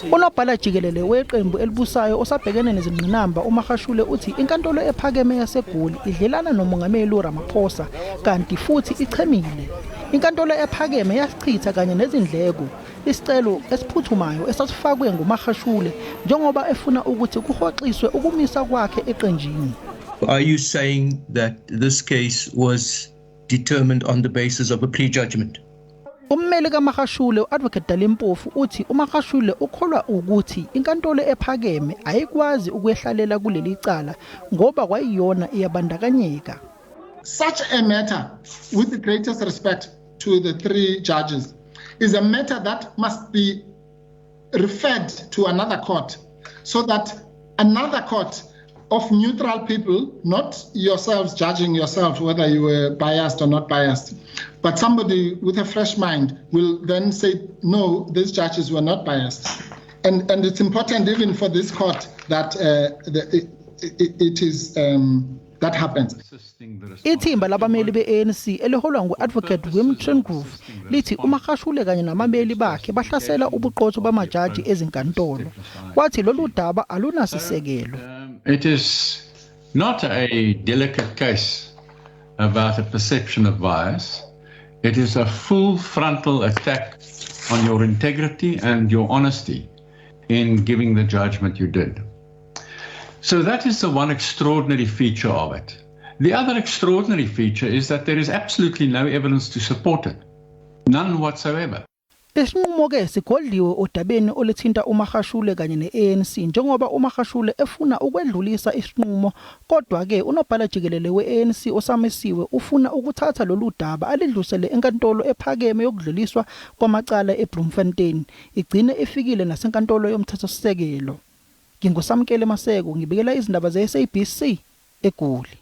Unobhala Jikelele weqembu elibusayo osabhekene nezingqinamba uMagashule uthi inkantolo ephakeme yaseGoli idlelana nomongameli uRamaphosa kanti futhi ichemile. Inkantolo ephakeme yasichitha kanye nezindleko isicelo esiphuthumayo esasifakwe nguMagashule njengoba efuna ukuthi kuhoxiswe ukumiswa kwakhe eqenjini. Are you saying that this case was determined on the basis of a plea judgment? Ummeli kaMagashule uAdvocate Dalimpofu uthi uMagashule ukholwa ukuthi inkantolo ephakeme ayikwazi ukwehlalela kuleli cala ngoba kwayiyona iyabandakanyeka. Such a matter, with the greatest respect to the three judges, is a matter that must be referred to another court so that another court of neutral people, not yourselves judging yourself whether you were biased or not biased, but somebody with a fresh mind will then say, no, these judges were not biased. And it's important even for this court that it is that happens. Ithimba labameli beANC eliholwa nguAdvocate weANC lithi uMagashule kanye namameli bakhe bahlasela ubuqotho bamajaji ezinkantolo. Kwathi lolu daba alunasisekelo. It is not a delicate case about a perception of bias. It is a full frontal attack on your integrity and your honesty in giving the judgment you did. So that is the one extraordinary feature of it. The other extraordinary feature is that there is absolutely no evidence to support it. None whatsoever. Isinqumo ke sigodliwe odabeni olithinta uMagashule kanye neANC njengoba uMagashule efuna ukwedlulisa isinqumo kodwa ke Unobhala Jikelele weANC osamisiwe ufuna ukuthatha lolu daba alidlusele enkantolo ephakeme yokudluliswa kwamacala eBloemfontein igcine ifikile nasenkantolo yomthethosisekelo. Ngingosamkele Maseko ngibikela izindaba zeSABC eGoli.